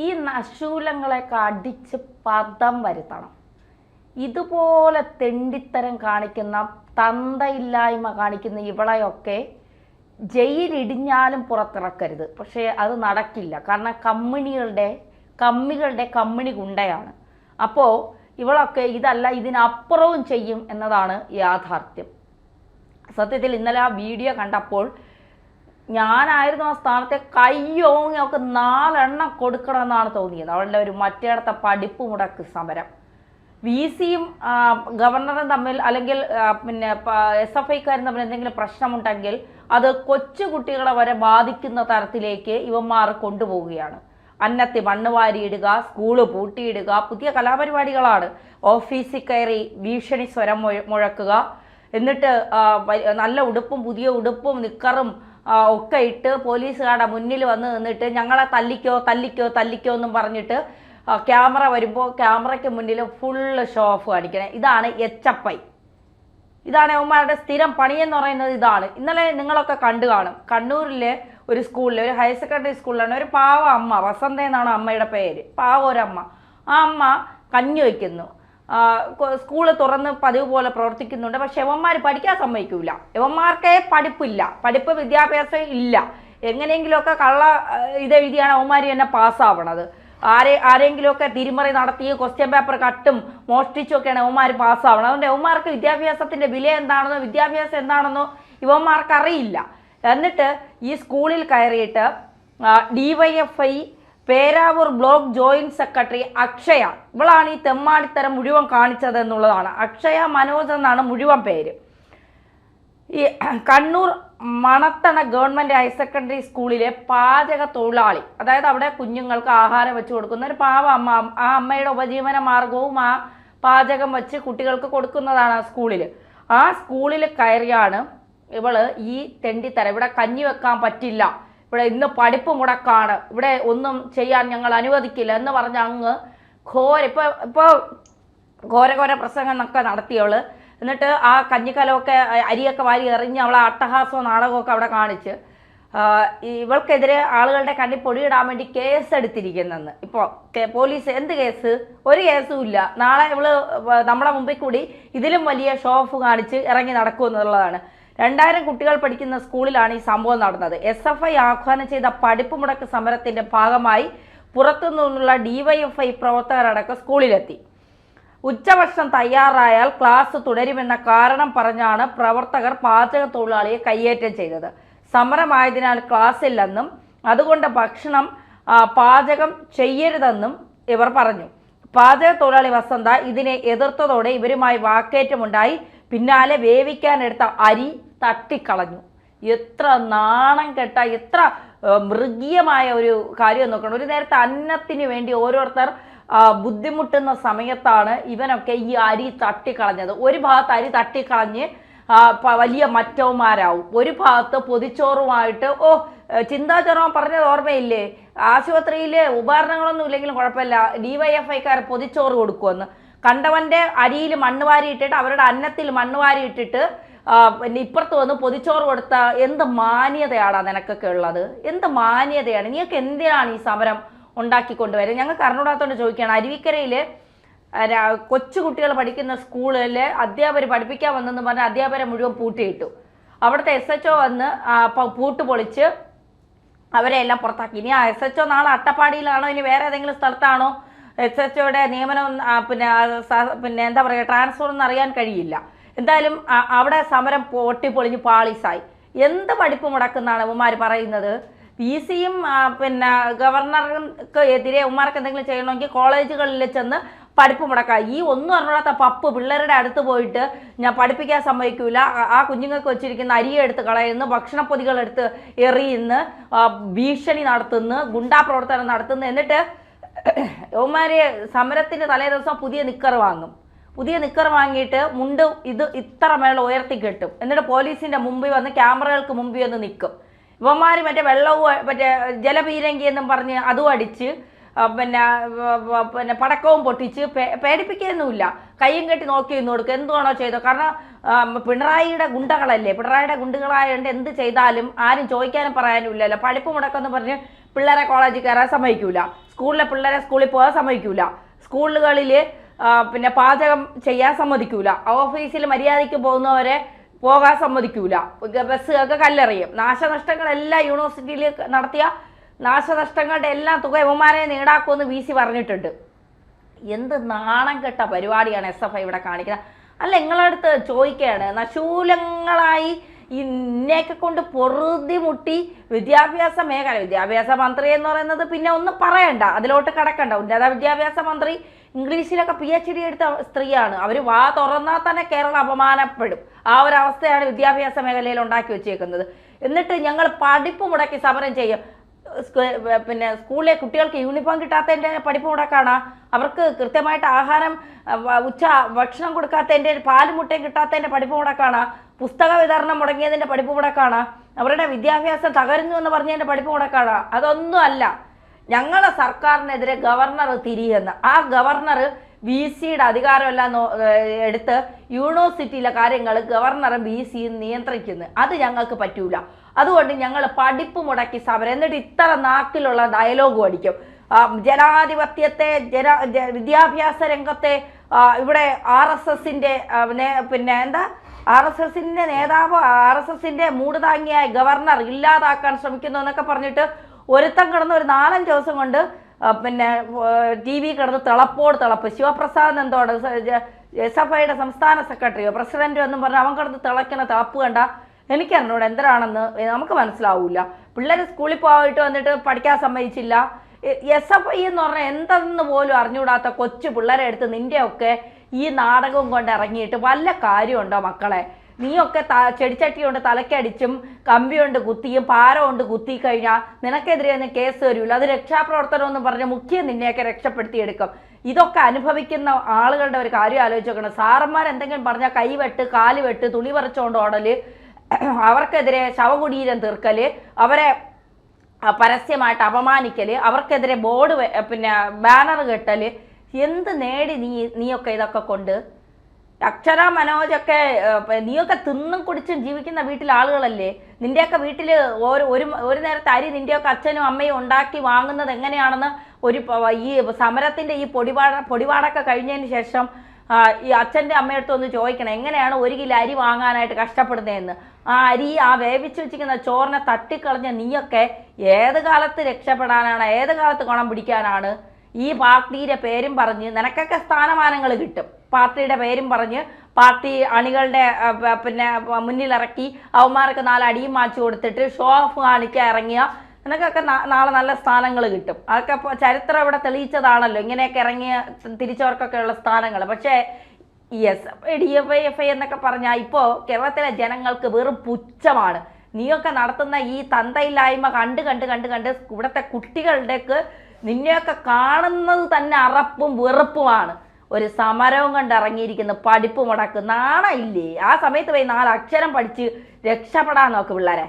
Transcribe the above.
ഈ നശൂലങ്ങളെയൊക്കെ അടിച്ച് പദം വരുത്തണം. ഇതുപോലെ തെണ്ടിത്തരം കാണിക്കുന്ന, തന്തയില്ലായ്മ കാണിക്കുന്ന ഇവളെയൊക്കെ ജയിലിടിഞ്ഞാലും പുറത്തിറക്കരുത്. പക്ഷേ അത് നടക്കില്ല. കാരണം കമ്മികളുടെ കമ്മിണി ഗുണ്ടയാണ്. അപ്പോൾ ഇവളൊക്കെ ഇതല്ല ഇതിനപ്പുറവും ചെയ്യും എന്നതാണ് യാഥാർത്ഥ്യം. സത്യത്തിൽ ഇന്നലെ ആ വീഡിയോ കണ്ടപ്പോൾ ഞാനായിരുന്നു ആ സ്ഥാനത്തെ കയ്യോങ്ങിയൊക്കെ 4 എണ്ണം കൊടുക്കണമെന്നാണ് തോന്നിയത്. അവളുടെ ഒരു മറ്റേടത്തെ പഠിപ്പ് മുടക്ക് സമരം VC-യും ഗവർണറും തമ്മിൽ, അല്ലെങ്കിൽ പിന്നെ SFIക്കാരും തമ്മിൽ എന്തെങ്കിലും പ്രശ്നമുണ്ടെങ്കിൽ അത് കൊച്ചു കുട്ടികളെ വരെ ബാധിക്കുന്ന തരത്തിലേക്ക് ഇവന്മാർ കൊണ്ടുപോവുകയാണ്. അന്നത്തി മണ്ണ് വാരിയിടുക, സ്കൂള് പൂട്ടിയിടുക, പുതിയ കലാപരിപാടികളാണ്. ഓഫീസിൽ കയറി ഭീഷണി സ്വരം മുഴക്കുക, എന്നിട്ട് നല്ല ഉടുപ്പും പുതിയ ഉടുപ്പും നിക്കറും ഒക്കെ ഇട്ട് പോലീസുകാരുടെ മുന്നിൽ വന്ന് നിന്നിട്ട് ഞങ്ങളെ തല്ലിക്കോ തല്ലിക്കോ തല്ലിക്കോ എന്നും പറഞ്ഞിട്ട് ക്യാമറ വരുമ്പോൾ ക്യാമറയ്ക്ക് മുന്നിൽ ഫുള്ള് ഷോ ഓഫ് കാണിക്കണേ. ഇതാണ് HFI. ഇതാണ് അവന്മാരുടെ സ്ഥിരം പണിയെന്ന് പറയുന്നത്. ഇതാണ് ഇന്നലെ നിങ്ങളൊക്കെ കണ്ടു കാണും. കണ്ണൂരിലെ ഒരു സ്കൂളിൽ, ഒരു ഹയർ സെക്കൻഡറി സ്കൂളിലാണ് ഒരു പാവ അമ്മ, വസന്ത എന്നാണ് അമ്മയുടെ പേര്, പാവ ഒരമ്മ. ആ അമ്മ കഞ്ഞി വയ്ക്കുന്നു. സ്കൂള് തുറന്ന് പതിവ് പോലെ പ്രവർത്തിക്കുന്നുണ്ട്. പക്ഷെ യവന്മാർ പഠിക്കാൻ സമ്മതിക്കൂല. യവന്മാർക്കേ പഠിപ്പില്ല, പഠിപ്പ് വിദ്യാഭ്യാസം ഇല്ല. എങ്ങനെയെങ്കിലുമൊക്കെ കള്ള ഇതെഴുതിയാണ് അവന്മാർ തന്നെ പാസ്സാവണത്. ആരെങ്കിലുമൊക്കെ തിരിമറി നടത്തി ക്വസ്റ്റ്യൻ പേപ്പർ കട്ടും മോഷ്ടിച്ചൊക്കെയാണ് യവന്മാർ പാസ്സാവണം. അതുകൊണ്ട് യവന്മാർക്ക് വിദ്യാഭ്യാസത്തിൻ്റെ വില എന്താണെന്നോ വിദ്യാഭ്യാസം എന്താണെന്നോ ഇവന്മാർക്ക് അറിയില്ല. എന്നിട്ട് ഈ സ്കൂളിൽ കയറിയിട്ട് DYFI Peravoor block joint secretary Akshaya, ഇവളാണ് ഈ തെമ്മാടിത്തരം മുഴുവൻ കാണിച്ചത് എന്നുള്ളതാണ്. അക്ഷയ മനോജ് എന്നാണ് മുഴുവൻ പേര്. ഈ Kannur Manathana government higher secondary സ്കൂളിലെ പാചക തൊഴിലാളി, അതായത് അവിടെ കുഞ്ഞുങ്ങൾക്ക് ആഹാരം വെച്ച് കൊടുക്കുന്ന ഒരു പാവ അമ്മ. ആ അമ്മയുടെ ഉപജീവന മാർഗവും ആ പാചകം വെച്ച് കുട്ടികൾക്ക് കൊടുക്കുന്നതാണ് ആ സ്കൂളിൽ. ആ സ്കൂളിൽ കയറിയാണ് ഇവള് ഈ തെണ്ടിത്തരം. ഇവിടെ കഞ്ഞി വെക്കാൻ പറ്റില്ല, ഇവിടെ ഇന്ന് പഠിപ്പ് മുടക്കാണ്, ഇവിടെ ഒന്നും ചെയ്യാൻ ഞങ്ങൾ അനുവദിക്കില്ല എന്ന് പറഞ്ഞ് അങ്ങ് ഇപ്പോൾ ഘോര പ്രസംഗം എന്നൊക്കെ നടത്തിയവള്. എന്നിട്ട് ആ കഞ്ഞിക്കലമൊക്കെ അരിയൊക്കെ വാരി എറിഞ്ഞ് അവളെ അട്ടഹാസവും നാടകമൊക്കെ അവിടെ കാണിച്ച് ഇവൾക്കെതിരെ ആളുകളുടെ കണ്ണിൽ പൊടിയിടാൻ വേണ്ടി കേസ് എടുത്തിരിക്കുന്നെന്ന്. ഇപ്പോൾ പോലീസ് എന്ത് കേസ്? ഒരു കേസും ഇല്ല. നാളെ ഇവള് നമ്മുടെ മുമ്പിൽ കൂടി ഇതിലും വലിയ ഷോ ഓഫ് കാണിച്ച് ഇറങ്ങി നടക്കുമെന്നുള്ളതാണ്. 2000 കുട്ടികൾ പഠിക്കുന്ന സ്കൂളിലാണ് ഈ സംഭവം നടന്നത്. SFI ആഹ്വാനം ചെയ്ത പഠിപ്പ് മുടക്ക് സമരത്തിന്റെ ഭാഗമായി പുറത്തു നിന്നുള്ള DYFI പ്രവർത്തകരടക്കം സ്കൂളിലെത്തി. ഉച്ചഭക്ഷണം തയ്യാറായാൽ ക്ലാസ് തുടരുമെന്ന കാരണം പറഞ്ഞാണ് പ്രവർത്തകർ പാചക തൊഴിലാളിയെ കയ്യേറ്റം ചെയ്തത്. സമരമായതിനാൽ ക്ലാസ് ഇല്ലെന്നും അതുകൊണ്ട് ഭക്ഷണം പാചകം ചെയ്യരുതെന്നും ഇവർ പറഞ്ഞു. പാചക തൊഴിലാളി വസന്ത ഇതിനെ എതിർത്തതോടെ ഇവരുമായി വാക്കേറ്റമുണ്ടായി. പിന്നാലെ വേവിക്കാനെടുത്ത അരി തട്ടിക്കളഞ്ഞു. എത്ര നാണം കെട്ട, എത്ര മൃഗീയമായ ഒരു കാര്യം നോക്കണം. ഒരു നേരത്തെ അന്നത്തിന് വേണ്ടി ഓരോരുത്തർ ബുദ്ധിമുട്ടുന്ന സമയത്താണ് ഇവനൊക്കെ ഈ അരി തട്ടിക്കളഞ്ഞത്. ഒരു ഭാഗത്ത് അരി തട്ടിക്കളഞ്ഞ് വലിയ മറ്റവന്മാരാവും, ഒരു ഭാഗത്ത് പൊതിച്ചോറുമായിട്ട് ചിന്താചർമ്മം പറഞ്ഞത് ഓർമ്മയില്ലേ? ആശുപത്രിയിൽ ഉപകരണങ്ങളൊന്നും ഇല്ലെങ്കിലും കുഴപ്പമില്ല, DYFIക്കാർ പൊതിച്ചോറ് കൊടുക്കുമെന്ന്. കണ്ടവൻ്റെ അരിയിൽ മണ്ണ് വാരി ഇട്ടിട്ട് അവരുടെ അന്നത്തിൽ മണ്ണ് വാരി ഇട്ടിട്ട് പിന്നെ ഇപ്പുറത്ത് വന്ന് പൊതിച്ചോറ് കൊടുത്ത എന്ത് മാന്യതയാണ് നിനക്കൊക്കെ ഉള്ളത്? എന്ത് മാന്യതയാണ്? നീയൊക്കെ എന്തിനാണ് ഈ സമരം ഉണ്ടാക്കിക്കൊണ്ടുവരുന്നത്? ഞങ്ങൾക്ക് അറിഞ്ഞൂടാത്തോണ്ട് ചോദിക്കുകയാണ്. അരുവിക്കരയിൽ കൊച്ചു കുട്ടികൾ പഠിക്കുന്ന സ്കൂളിൽ അധ്യാപകർ പഠിപ്പിക്കാൻ വന്നെന്ന് പറഞ്ഞാൽ അധ്യാപകരെ മുഴുവൻ പൂട്ടിയിട്ടു. അവിടുത്തെ SHO വന്ന് പൂട്ട് പൊളിച്ച് അവരെ എല്ലാം പുറത്താക്കി. ഇനി ആ SHO നാളെ അട്ടപ്പാടിയിലാണോ ഇനി വേറെ ഏതെങ്കിലും സ്ഥലത്താണോ SHOയുടെ നിയമനം പിന്നെ എന്താ പറയുക ട്രാൻസ്ഫർ ഒന്നും അറിയാൻ കഴിയില്ല. എന്തായാലും അവിടെ സമരം പൊട്ടിപ്പൊളിഞ്ഞ് പാളീസായി. എന്ത് പഠിപ്പ് മുടക്കുന്നാണ് ഉമ്മാർ പറയുന്നത്? VC-യും പിന്നെ ഗവർണർക്ക് എതിരെ ഉമ്മാർക്ക് എന്തെങ്കിലും ചെയ്യണമെങ്കിൽ കോളേജുകളിൽ ചെന്ന് പഠിപ്പ് മുടക്കുക. ഈ ഒന്നും അറിഞ്ഞാത്ത പപ്പ് പിള്ളേരുടെ അടുത്ത് പോയിട്ട് ഞാൻ പഠിപ്പിക്കാൻ സമ്മതിക്കൂല, ആ കുഞ്ഞുങ്ങൾക്ക് വെച്ചിരിക്കുന്ന അരിയെ എടുത്ത് കളയുന്നു, ഭക്ഷണപ്പൊതികൾ എടുത്ത് എറിയുന്നു, ഭീഷണി നടത്തുന്നു, ഗുണ്ടാ പ്രവർത്തനം നടത്തുന്നു. എന്നിട്ട് ഉമ്മാര് സമരത്തിന് തലേ ദിവസം പുതിയ നിക്കർ വാങ്ങും. പുതിയ നിക്കർ വാങ്ങിയിട്ട് മുണ്ട് ഇത്ര മേളം ഉയർത്തി കെട്ടും. എന്നിട്ട് പോലീസിൻ്റെ മുമ്പിൽ വന്ന് ക്യാമറകൾക്ക് മുമ്പിൽ വന്ന് നിൽക്കും. ഇവന്മാർ മറ്റേ വെള്ളവും മറ്റേ ജലപീരങ്കി എന്നും പറഞ്ഞ് അതും അടിച്ച് പിന്നെ പടക്കവും പൊട്ടിച്ച് പേടിപ്പിക്കുകയൊന്നുമില്ല. കയ്യും കെട്ടി നോക്കി നിന്ന് കൊടുക്കുക, എന്തുവാണോ ചെയ്തോ. കാരണം പിണറായിയുടെ ഗുണ്ടകളല്ലേ, പിണറായിയുടെ ഗുണ്ടകളായതുകൊണ്ട് എന്ത് ചെയ്താലും ആരും ചോദിക്കാനും പറയാനും ഇല്ലല്ലോ. പഠിപ്പ് മുടക്കമെന്ന് പറഞ്ഞ് പിള്ളേരെ കോളേജിൽ കയറാൻ സമ്മതിക്കൂല, സ്കൂളിലെ പിള്ളേരെ സ്കൂളിൽ പോകാൻ സമ്മതിക്കൂല, സ്കൂളുകളിൽ പിന്നെ പാചകം ചെയ്യാൻ സമ്മതിക്കൂല, ഓഫീസിൽ മര്യാദയ്ക്ക് പോകുന്നവരെ പോകാൻ സമ്മതിക്കൂല, ബസ്സുകൾക്ക് കല്ലെറിയും. നാശനഷ്ടങ്ങളെല്ലാം യൂണിവേഴ്സിറ്റിയിൽ നടത്തിയ നാശനഷ്ടങ്ങളുടെ എല്ലാം തുക യവന്മാരെ ഈടാക്കുമെന്ന് VC പറഞ്ഞിട്ടുണ്ട്. എന്ത് നാണം കെട്ട പരിപാടിയാണ് SFI ഇവിടെ കാണിക്കുന്നത്. അല്ല, നിങ്ങളടുത്ത് ചോദിക്കുകയാണ്, നശൂലങ്ങളായി ഇന്നേക്കെ കൊണ്ട് പൊറുതിമുട്ടി വിദ്യാഭ്യാസ മേഖല, വിദ്യാഭ്യാസ മന്ത്രി എന്ന് പറയുന്നത് പിന്നെ ഒന്നും പറയണ്ട, അതിലോട്ട് കടക്കണ്ട. ഉന്നത വിദ്യാഭ്യാസ മന്ത്രി ഇംഗ്ലീഷിലൊക്കെ PhD എടുത്ത സ്ത്രീയാണ്. അവർ വാ തുറന്നാൽ തന്നെ കേരളം അപമാനപ്പെടും. ആ ഒരു അവസ്ഥയാണ് വിദ്യാഭ്യാസ മേഖലയിൽ ഉണ്ടാക്കി വെച്ചേക്കുന്നത്. എന്നിട്ട് ഞങ്ങൾ പഠിപ്പ് മുടക്കി സമരം ചെയ്യും. പിന്നെ സ്കൂളിലെ കുട്ടികൾക്ക് യൂണിഫോം കിട്ടാത്തതിൻ്റെ പഠിപ്പ് മുടക്കാണ്, അവർക്ക് കൃത്യമായിട്ട് ആഹാരം ഭക്ഷണം കൊടുക്കാത്തതിൻ്റെ, പാല് മുട്ടയും കിട്ടാത്തതിൻ്റെ പഠിപ്പ് മുടക്കാണ്, പുസ്തക വിതരണം മുടങ്ങിയതിൻ്റെ പഠിപ്പ് മുടക്കാണ്, അവരുടെ വിദ്യാഭ്യാസം തകരുന്നു എന്ന് പറഞ്ഞതിൻ്റെ പഠിപ്പ് മുടക്കാണ്. അതൊന്നും അല്ല, ഞങ്ങളെ സർക്കാരിനെതിരെ ഗവർണർ തിരിയുന്ന ആ ഗവർണർ VCയുടെ അധികാരമെല്ലാം എടുത്ത് യൂണിവേഴ്സിറ്റിയിലെ കാര്യങ്ങൾ ഗവർണറും VCയും നിയന്ത്രിക്കുന്നു. അത് ഞങ്ങൾക്ക് പറ്റൂല. അതുകൊണ്ട് ഞങ്ങൾ പഠിപ്പ് മുടക്കി സമരം. എന്നിട്ട് ഇത്ര നാക്കിലുള്ള ഡയലോഗ് അടിക്കും. ജനാധിപത്യത്തെ വിദ്യാഭ്യാസ രംഗത്തെ ഇവിടെ RSSന്റെ പിന്നെ എന്താ RSSന്റെ നേതാവ്, RSSന്റെ മൂട് താങ്ങിയായ ഗവർണർ ഇല്ലാതാക്കാൻ ശ്രമിക്കുന്നു എന്നൊക്കെ പറഞ്ഞിട്ട് ഒരുത്തം കിടന്ന് ഒരു 4-5 ദിവസം കൊണ്ട് പിന്നെ TV കിടന്ന് തിളപ്പോട് തിളപ്പ്. ശിവപ്രസാദ് എന്തോട് SFIയുടെ സംസ്ഥാന സെക്രട്ടറിയോ പ്രസിഡന്റോ എന്നും പറഞ്ഞ് അവൻ കിടന്ന് തിളയ്ക്കുന്ന തിളപ്പ് കണ്ട എനിക്കറിഞ്ഞൂടെ എന്തരാണെന്ന് നമുക്ക് മനസ്സിലാവില്ല. പിള്ളേർ സ്കൂളിൽ പോയിട്ട് വന്നിട്ട് പഠിക്കാൻ സമ്മതിച്ചില്ല. SFI എന്ന് പറഞ്ഞാൽ എന്തെന്ന് പോലും അറിഞ്ഞുകൂടാത്ത കൊച്ചു പിള്ളേരെ എടുത്ത് നിൻ്റെയൊക്കെ ഈ നാടകവും കൊണ്ട് ഇറങ്ങിയിട്ട് വല്ല കാര്യമുണ്ടോ മക്കളെ? നീയൊക്കെ ചെടിച്ചട്ടി കൊണ്ട് തലക്കടിച്ചും കമ്പി കൊണ്ട് കുത്തിയും പാര കൊണ്ട് കുത്തി കഴിഞ്ഞാൽ നിനക്കെതിരെ ഒന്നും കേസ് വരില്ല. അത് രക്ഷാപ്രവർത്തനം എന്ന് പറഞ്ഞ് മുഖ്യം നിന്നെയൊക്കെ രക്ഷപ്പെടുത്തിയെടുക്കും. ഇതൊക്കെ അനുഭവിക്കുന്ന ആളുകളുടെ ഒരു കാര്യം ആലോചിച്ച് നോക്കണം. സാറന്മാർ എന്തെങ്കിലും പറഞ്ഞാൽ കൈവെട്ട്, കാല് വെട്ട്, തുണി പറിച്ചുകൊണ്ട് ഓടല്, അവർക്കെതിരെ ശവകുടീരം തീർക്കല്, അവരെ പരസ്യമായിട്ട് അപമാനിക്കല്, അവർക്കെതിരെ ബോർഡ് പിന്നെ ബാനർ കെട്ടല്. എന്ത് നേടി നീയൊക്കെ ഇതൊക്കെ കൊണ്ട്? അക്ഷര മനോജൊക്കെ നീയൊക്കെ തിന്നും കുടിച്ചും ജീവിക്കുന്ന വീട്ടിലെ ആളുകളല്ലേ. നിൻ്റെയൊക്കെ വീട്ടിൽ ഒരു നേരത്തെ അരി നിൻ്റെയൊക്കെ അച്ഛനും അമ്മയും ഉണ്ടാക്കി വാങ്ങുന്നത് എങ്ങനെയാണെന്ന് ഈ സമരത്തിൻ്റെ ഈ പൊടിപാടൊക്കെ കഴിഞ്ഞതിന് ശേഷം ഈ അച്ഛൻ്റെ അമ്മയടുത്ത് ഒന്ന് ചോദിക്കണം, എങ്ങനെയാണ് 1 കിലോ അരി വാങ്ങാനായിട്ട് കഷ്ടപ്പെടുന്നതെന്ന്. ആ അരി, ആ വേവിച്ച് വെച്ചിരിക്കുന്ന ചോറിനെ തട്ടിക്കളഞ്ഞ നീയൊക്കെ ഏത് കാലത്ത് രക്ഷപ്പെടാനാണ്, ഏത് കാലത്ത് ഗുണം പിടിക്കാനാണ്? ഈ പാർട്ടിയുടെ പേരും പറഞ്ഞ് നിനക്കൊക്കെ സ്ഥാനമാനങ്ങൾ കിട്ടും. പാർട്ടിയുടെ പേരും പറഞ്ഞ് പാർട്ടി അണികളുടെ പിന്നെ മുന്നിലിറക്കി അവന്മാർക്ക് 4 അടിയും മാച്ചു കൊടുത്തിട്ട് ഷോ ഓഫ് കാണിക്കാൻ ഇറങ്ങിയ നിനക്കൊക്കെ നാളെ നല്ല സ്ഥാനങ്ങൾ കിട്ടും. അതൊക്കെ ചരിത്രം ഇവിടെ തെളിയിച്ചതാണല്ലോ, ഇങ്ങനെയൊക്കെ ഇറങ്ങിയ തിരിച്ചവർക്കൊക്കെ ഉള്ള സ്ഥാനങ്ങൾ. പക്ഷേ SFI DFI എന്നൊക്കെ പറഞ്ഞാൽ ഇപ്പോൾ കേരളത്തിലെ ജനങ്ങൾക്ക് വെറും പുച്ഛമാണ്. നീയൊക്കെ നടത്തുന്ന ഈ തന്തയില്ലായ്മ കണ്ട് ഇവിടുത്തെ കുട്ടികളുടെക്ക് നിന്നെയൊക്കെ കാണുന്നത് തന്നെ അറപ്പും വെറുപ്പുമാണ്. ഒരു സമരവും കണ്ട് ഇറങ്ങിയിരിക്കുന്ന പഠിപ്പ് മുടക്ക് നാണയില്ലേ? ആ സമയത്ത് പോയി 4 അക്ഷരം പഠിച്ച് രക്ഷപ്പെടാൻ നോക്ക് പിള്ളേരെ.